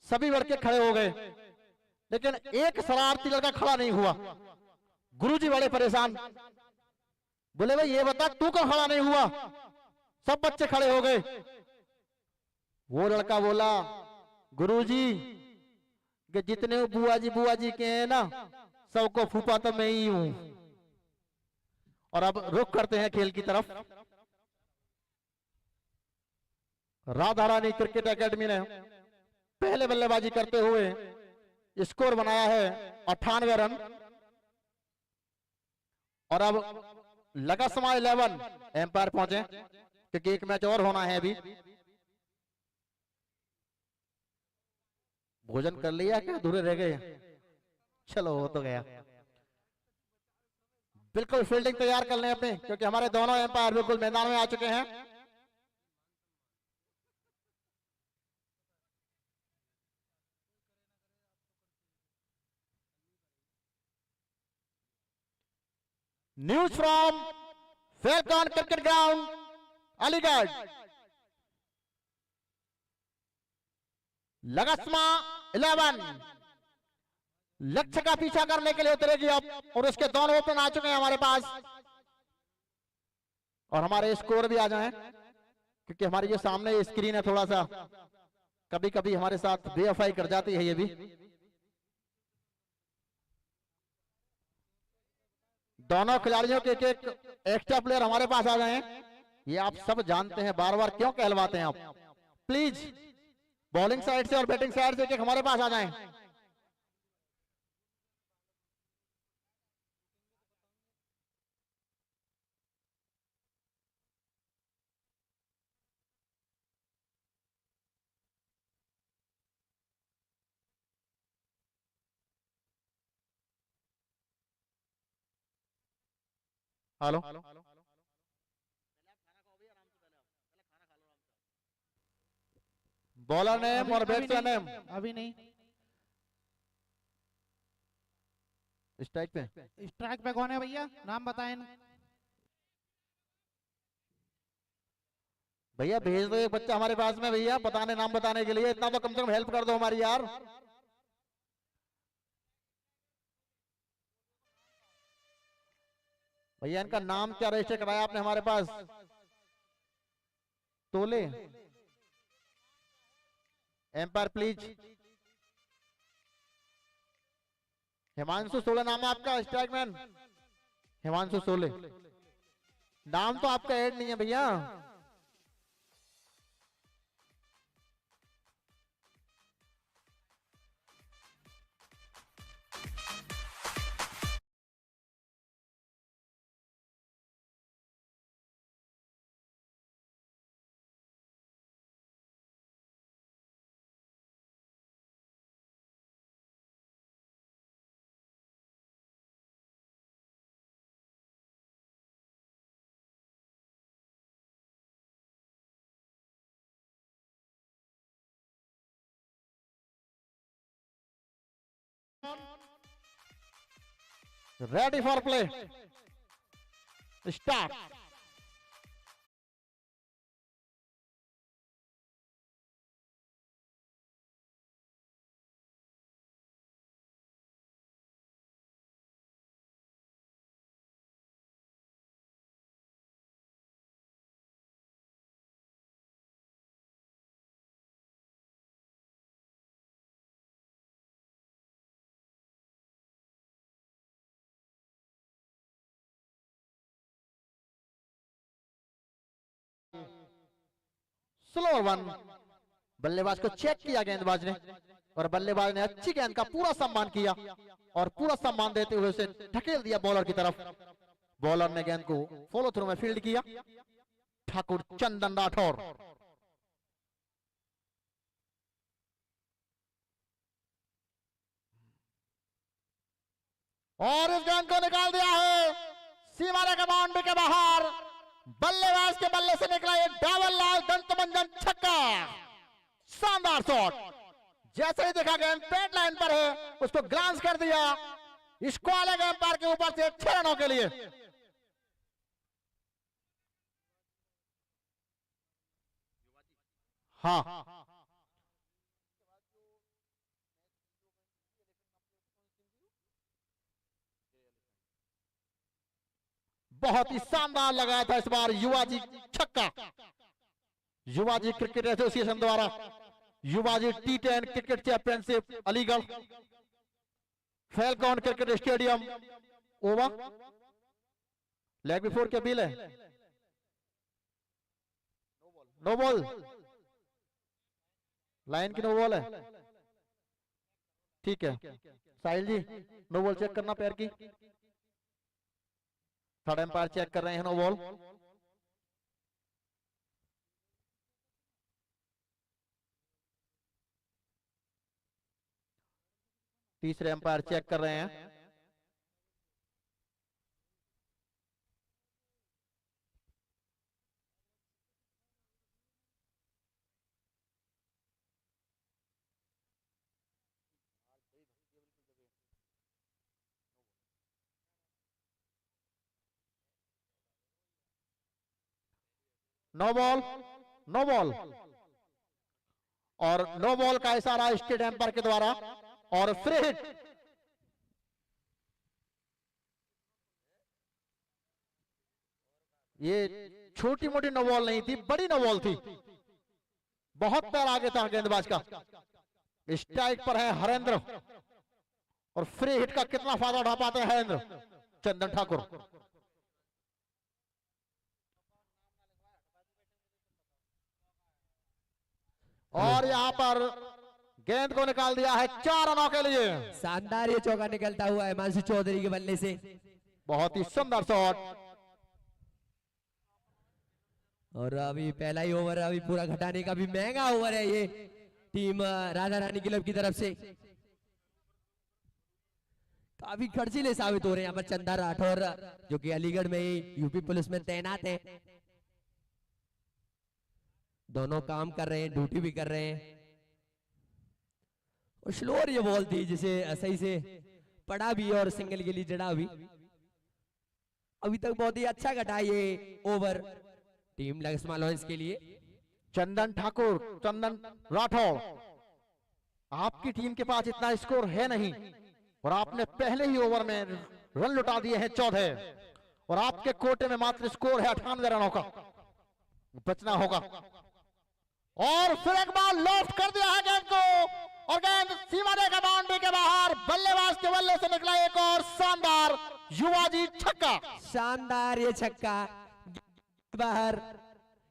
सभी लड़के खड़े हो गए, लेकिन एक शरारती लड़का खड़ा नहीं हुआ। गुरुजी बड़े परेशान, बोले भाई ये बता तू क्यों खड़ा नहीं हुआ? सब बच्चे खड़े हो गए। वो लड़का बोला गुरुजी कि जितने बुआ जी के हैं ना, सबको फूफा तो मैं ही हूं। और अब रुख करते हैं खेल की तरफ। राधा रानी क्रिकेट एकेडमी ने पहले बल्लेबाजी करते हुए स्कोर बनाया है 98 रन। और अब लगा समय 11, एम्पायर पहुंचे क्योंकि एक मैच और होना है अभी। भोजन कर लिया क्या, अधूरे रह गए? चलो हो तो गया। बिल्कुल फील्डिंग तैयार कर लें अपने, क्योंकि हमारे दोनों एम्पायर बिल्कुल मैदान में आ चुके हैं। News from Falcon cricket ground, Aligarh. लगस्मा 11 लक्ष्य का पीछा करने के लिए उतरेगी अब, और उसके दोनों ओपन आ चुके हैं हमारे पास। और हमारे स्कोर भी आ जाएं, क्योंकि हमारी जो सामने स्क्रीन है थोड़ा सा कभी कभी हमारे साथ बेवफाई कर जाती है। ये भी दोनों खिलाड़ियों के एक एक्स्ट्रा प्लेयर हमारे पास आ जाएं। ये आप सब जानते हैं, बार बार क्यों कहलवाते हैं आप। प्लीज बॉलिंग साइड से और बैटिंग साइड से एक हमारे पास आ जाएं। हेलो, बॉलर नेम और बैट्समैन नेम अभी नहीं। स्ट्राइक पे। स्ट्राइक पे कौन है भैया, नाम बताएं। भैया भेज दो एक बच्चा हमारे पास में भैया, बताने नाम बताने के लिए। इतना तो कम से कम हेल्प कर दो हमारी यार। भैया इनका नाम क्या रजिस्टर कराया आपने हमारे पास? तोले। Empire please. हिमांशु सोले नाम है आपका, स्ट्राइक मैन हिमांशु सोले। नाम तो आपका ऐड नहीं है भैया। Ready for play. Start. Slow one. बल्लेबाज को चेक किया गेंदबाज ने, और बल्लेबाज ने अच्छी गेंद का पूरा सम्मान किया, और पूरा सम्मान देते हुए उसे ढकेल दिया बॉलर की तरफ। बॉलर ने गेंद को फॉलो थ्रू में फील्ड किया। ठाकुर चंदन राठौर। और इस गेंद को निकाल दिया है सीमा रेखा बाउंड्री के बाहर। बल्लेबाज के बल्ले से निकला एक डाबल लाल दंतमंजन छक्का। शानदार शॉट। जैसे ही देखा गेंद पेट लाइन पर है, उसको ग्लांस कर दिया स्क्वायर एम्पायर के ऊपर से 6 रनों के लिए। हाँ, बहुत ही शानदार लगाया था इस बार युवाजी छक्का। युवाजी क्रिकेट एसोसिएशन द्वारा युवाजी T10 cricket championship Aligarh Falcon cricket stadium over. Leg before की अपील है, नो बॉल, लाइन की नो बॉल है, ठीक है। साहिल जी नो बॉल चेक करना पैर की, थर्ड एम्पायर चेक कर रहे हैं नो बॉल। तीसरे एम्पायर चेक कर रहे हैं। नो बॉल, नो बॉल, और नो बॉल का इशारा स्टेट एम्पायर के द्वारा और फ्री हिट। ये छोटी मोटी नो बॉल नहीं थी, बड़ी नो बॉल थी, बहुत पैर आगे था गेंदबाज का। स्ट्राइक पर है हरेंद्र और फ्री हिट का कितना फायदा उठा पाते हैं हरेंद्र चंदन ठाकुर। और यहां पर गेंद को निकाल दिया है 4 रनों के लिए। शानदार ये चौका निकलता हुआ है हिमांशु चौधरी के बल्ले से। बहुत ही सुंदर शॉट। और अभी पहला ही ओवर अभी पूरा घटाने का भी महंगा ओवर है ये टीम राधा रानी क्लब की तरफ से। काफी खर्चीले साबित हो रहे हैं यहाँ पर चंदा राठौर जो कि अलीगढ़ में ही यूपी पुलिस में तैनात है। दोनों काम कर रहे हैं, ड्यूटी भी कर रहे हैं। और स्लोअर ये बॉल थी जिसे सही से पड़ा भी और सिंगल के लिए जड़ा भी। अभी तक बहुत ही अच्छा घटा ये ओवर टीम लक्ष्मा लॉयंस के लिए। चंदन ठाकुर, चंदन राठौड़, आपकी टीम के पास इतना स्कोर है नहीं और आपने पहले ही ओवर में रन लुटा दिए हैं 14 और आपके कोटे में मात्र स्कोर है 98 रनों का। बचना होगा। और फिर एक बार लॉफ्ट कर दिया है गेंद को और गेंद सीमा रेखा बाउंड्री के बाहर। बल्लेबाज के बल्ले से निकला एक और शानदार युवाजी छक्का। शानदार ये छक्का बाहर।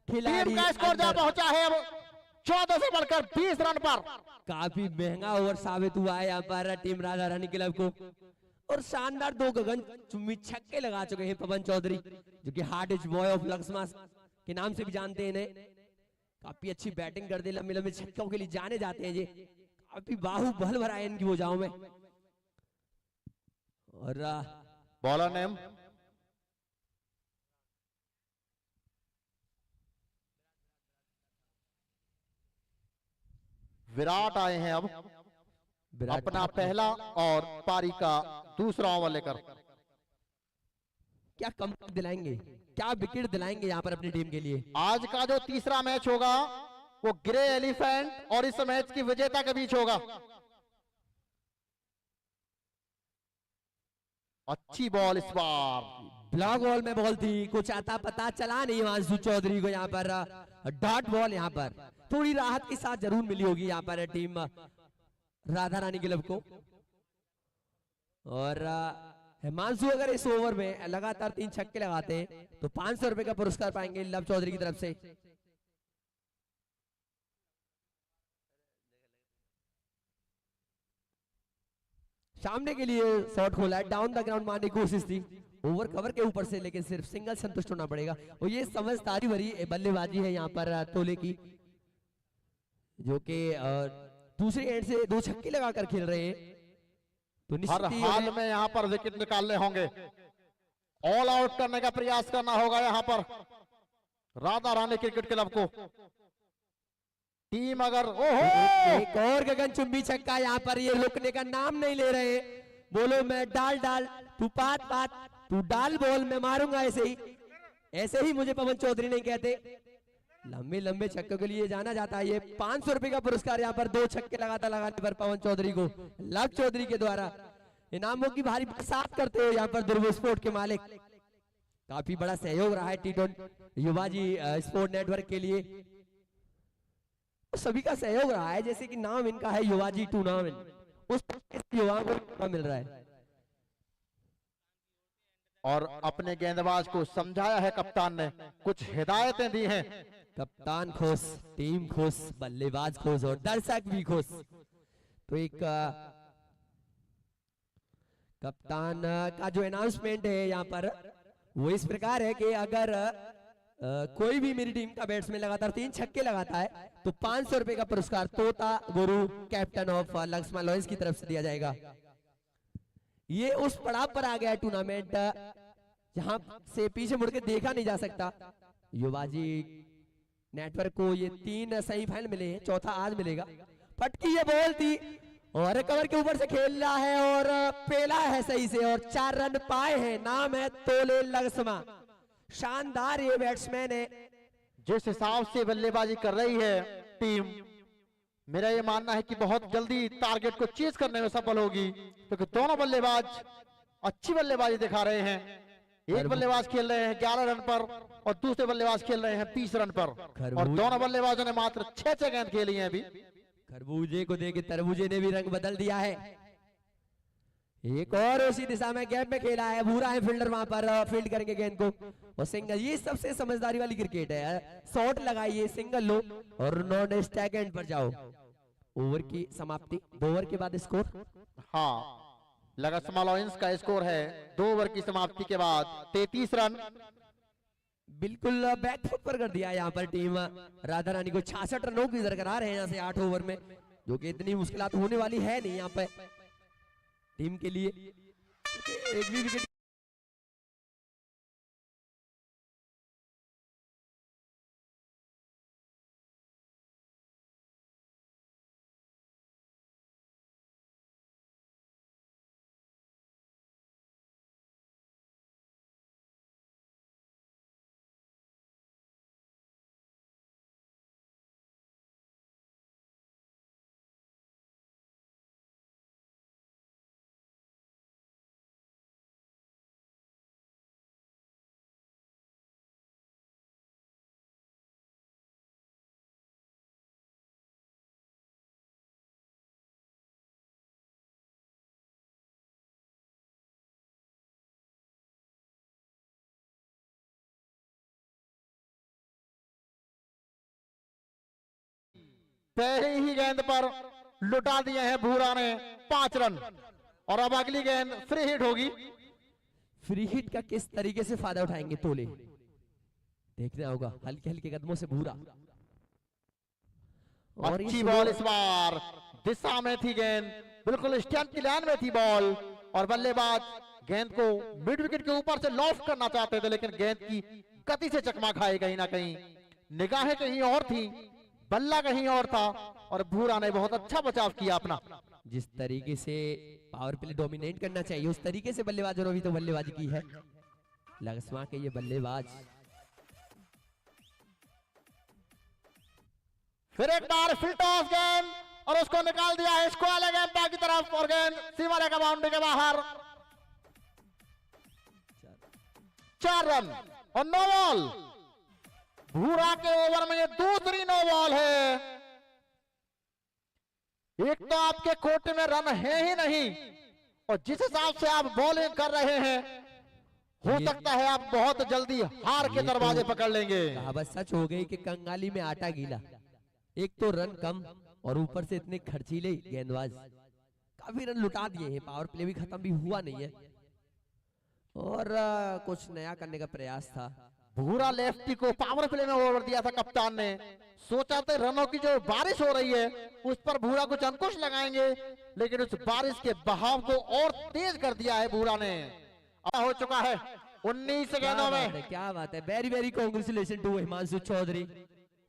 खिलाड़ी टीम का स्कोर जहां पहुंचा है अब 14 से बढ़कर 20 रन पर। काफी महंगा ओवर साबित हुआ है यहाँ पर टीम राधा रानी क्लब को। और शानदार 2 गगन चुम्बी छक्के लगा चुके हैं पवन चौधरी जो कि hard is boy of Laxma के नाम से भी जानते हैं इन्हें। काफी अच्छी बैटिंग करते, लंबे लंबे छक्कों के लिए जाने जाते हैं ये। काफी बाहुबल भरा है इनकी भुजाओं में। और बॉलर नेम विराट आए हैं अब अपना पहला और पारी का दूसरा ओवर लेकर। क्या कम दिलाएंगे, क्या विकेट दिलाएंगे यहाँ पर अपनी टीम के लिए। आज का जो तीसरा मैच होगा वो ग्रे एलिफेंट और इस मैच की विजेता के बीच होगा। अच्छी बॉल इस बार, ब्लॉक बॉल में बॉल थी, कुछ आता पता चला नहीं हिमांशु चौधरी को यहाँ पर। डॉट बॉल यहाँ पर थोड़ी राहत के साथ जरूर मिली होगी यहाँ पर टीम राधा रानी क्लब को। और हिमांशु अगर इस ओवर में लगातार 3 छक्के लगाते हैं तो 500 रुपए का पुरस्कार पाएंगे लव चौधरी की तरफ से। सामने के लिए शॉट खोला है, डाउन द ग्राउंड मारने की कोशिश थी ओवर कवर के ऊपर से, लेकिन सिर्फ सिंगल संतुष्ट होना पड़ेगा। और ये समझदारी भरी बल्लेबाजी है यहाँ पर तोले की जो कि दूसरी एंड से 2 छक्के लगाकर खेल रहे हैं। तो हर हाल में यहाँ पर विकेट निकालने होंगे, ऑल आउट करने का प्रयास करना होगा यहाँ पर राधा रानी क्रिकेट क्लब को। टीम अगर एक और गगनचुंबी छक्का यहाँ पर, ये रुकने का नाम नहीं ले रहे। बोलो मैं डाल डाल, तू पात पात, तू डाल बॉल मैं मारूंगा ऐसे ही मुझे पवन चौधरी नहीं कहते। लंबे लंबे छक्कों के लिए जाना जाता है। ये 500 रुपए का पुरस्कार यहाँ पर 2 छक्के लगातार लगाने पर पवन चौधरी को लव चौधरी के द्वारा इनामों की भारी बरसात करते हुए यहाँ पर ध्रुव स्पोर्ट के मालिक। काफी बड़ा सहयोग रहा है टी20 युवाजी स्पोर्ट नेटवर्क के लिए, सभी का सहयोग रहा है। जैसे कि नाम इनका है युवाजी टूर्नामेंट, उस युवाओं को मौका मिल रहा है। और अपने गेंदबाज को समझाया है कप्तान ने, कुछ हिदायतें दी हैं। कप्तान खुश, टीम खुश, बल्लेबाज खुश और दर्शक भी खुश। तो एक कप्तान का जो अनाउंसमेंट है यहाँ पर वो इस प्रकार है कि अगर कोई भी मेरी टीम का बैट्समैन लगातार 3 छक्के लगाता है तो 500 रुपए का पुरस्कार तोता गुरु कैप्टन ऑफ लक्ष्मण लॉयंस की तरफ से दिया जाएगा। ये उस पड़ाव पर आ गया टूर्नामेंट जहां से पीछे मुड़ के देखा नहीं जा सकता। युवाजी नेटवर्क को ये 3 सेमीफाइनल मिले हैं, चौथा आज मिलेगा। फटकी ये बॉल थी और कवर के ऊपर से खेल रहा है और पेला है सही से और 4 रन पाए हैं। नाम है तोले लक्ष्मा। शानदार ये बैट्समैन है। जिस हिसाब से बल्लेबाजी कर रही है टीम, मेरा ये मानना है कि बहुत जल्दी टारगेट को चेज करने में सफल होगी, क्योंकि दोनों बल्लेबाज अच्छी बल्लेबाजी दिखा रहे हैं। एक बल्लेबाज खेल रहे हैं 11 रन पर और दूसरे बल्लेबाज खेल रहे हैं 20 रन पर, और दोनों बल्लेबाजों ने मात्र 6 गेंद खेली हैं अभी। खरबूजे को देके तरबूजे ने भी रंग बदल दिया है। एक और उसी दिशा में गैप में खेला है, भूरा है फील्डर वहां पर फील्ड करेंगे गेंद को और सिंगल। ये सबसे समझदारी वाली क्रिकेट है। शॉट लगाइए, सिंगल लो और नॉन स्टैक एंड पर जाओ। ओवर की समाप्ति, 2 ओवर के बाद स्कोर। हाँ, लक्ष्मण लॉयंस का स्कोर है 2 ओवर की समाप्ति के बाद 33 रन। बिल्कुल बैकफुट पर कर दिया यहाँ पर टीम राधा रानी को। 66 रनों की दरकरार है यहाँ से 8 ओवर में, जो कि इतनी मुश्किलात होने वाली है नहीं यहाँ पे टीम के लिए। एक भी विकेट पहली ही गेंद पर लुटा दिए हैं भूरा ने 5 रन, और अब अगली गेंद फ्री हिट होगी। फ्री हिट का किस तरीके से फायदा उठाएंगे तोले, देखना होगा। हल्के हल्के कदमों से भूरा और अच्छी बॉल इस बार, दिशा में थी गेंद, बिल्कुल स्टैंप की लाइन में थी बॉल, और बल्लेबाज गेंद को मिड विकेट के ऊपर से लॉफ्ट करना चाहते थे, लेकिन गेंद की गति से चकमा खाई कहीं ना कहीं। निगाहें कहीं और थी, बल्ला कहीं और था, और भूरा ने बहुत अच्छा बचाव किया अपना। जिस तरीके से पावर प्ले डोमिनेट करना चाहिए उस तरीके से बल्लेबाजों ने भी तो बल्लेबाजी की है लक्ष्मण के ये बल्लेबाज। फिर एक बार फिल्ट ऑफ गेंद और उसको निकाल दिया है स्क्वायर गेंद की तरफ, और गेंद सीमा रेखा बाउंड्री के बाहर। 4 रन और 9 बॉल। भूरा के ओवर में ये दूसरी 9 बॉल है। एक तो आपके कोटे में रन है ही नहीं, और जिस हिसाब से आप बॉलिंग कर रहे हैं हो सकता है आप बहुत जल्दी हार के दरवाजे पकड़ लेंगे। कहावत सच हो गई कि कंगाली में आटा गीला। एक तो रन कम और ऊपर से इतने खर्चीले गेंदबाज, काफी रन लुटा दिए हैं। पावर प्ले भी खत्म भी हुआ नहीं है और कुछ नया करने का प्रयास था। भूरा लेफ्टी को पावर प्ले में ओवर दिया था कप्तान ने। सोचा था रनों की जो बारिश हो रही है उस पर भूरा कुछ अंकुश लगाएंगे, लेकिन उस बारिश के बहाव को और तेज कर दिया है भूरा ने। अब हो चुका है 19 गेंदों में। क्या बात है, very very congratulation to Himanshu Chaudhary.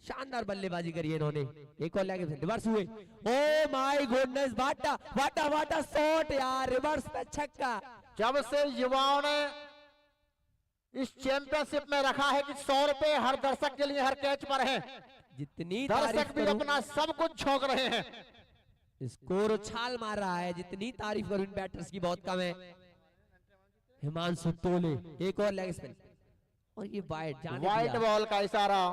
शानदार बल्लेबाजी करी है इन्होंने। एक और लेके रिवर्स हुए। ओ माय गुडनेस, वाटा वाटा वाटा शॉट यार, रिवर्स पे छक्का। जब से युवाओं ने इस चैंपियनशिप में रखा है कि 100 रुपए हर दर्शक के लिए हर कैच पर है। जितनी दर्शक तारीफ भी करूं, अपना सब कुछ झोंक रहे हैं। स्कोर उछाल मार रहा है, जितनी तारीफ करूं इन बैटर्स की बहुत कम है। हिमांशु तोले एक और लेग स्पिन और ये वाइड जाने वाइट दिया। बॉल का इशारा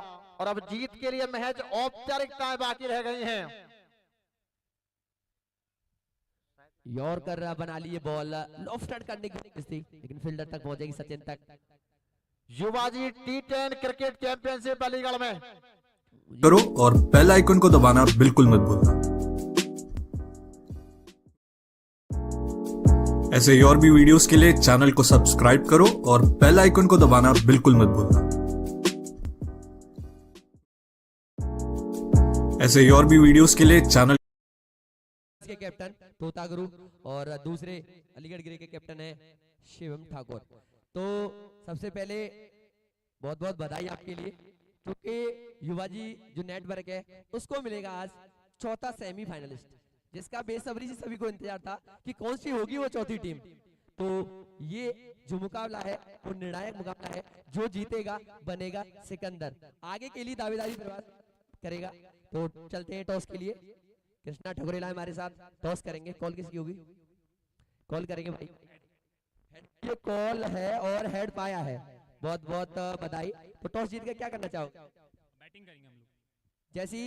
और अब जीत के लिए महज औपचारिकताएं बाकी रह गई हैं। यॉर्कर बना लिए बॉल, लॉफ्टेड करने की कोशिश थी लेकिन फील्डर तक पहुंचेगी सचिन तक। युवाजी T10 क्रिकेट चैंपियनशिप अलीगढ़ में करो और बेल आइकन को दबाना बिल्कुल मत भूलना। ऐसे ही और भी वीडियोस के लिए चैनल को सब्सक्राइब करो और बेल आइकन को दबाना बिल्कुल मत भूलना। ऐसे ही और भी वीडियोस के लिए चैनल के कैप्टन तोता गुरु और दूसरे अलीगढ़ गिरे के कैप्टन है शिवम ठाकुर। तो सबसे पहले बहुत बहुत बधाई आपके लिए, क्योंकि युवाजी जो नेटवर्क है उसको मिलेगा आज चौथा सेमीफाइनलिस्ट, जिसका बेसब्री से सभी को इंतजार था कि कौन सी होगी वो चौथी टीम। तो ये जो मुकाबला है वो निर्णायक मुकाबला है, जो जीतेगा बनेगा सिकंदर, आगे के लिए दावेदारी करेगा। तो चलते हैं टॉस के लिए। कृष्णा ठकुरेला हमारे साथ टॉस करेंगे। कॉल किसकी होगी? कॉल करेंगे भाई। ये कॉल है और हेड पाया है, बहुत बहुत बधाई। तो टॉस जीत के क्या करना चाहोगे? बैटिंग करेंगे हम लोग। जैसी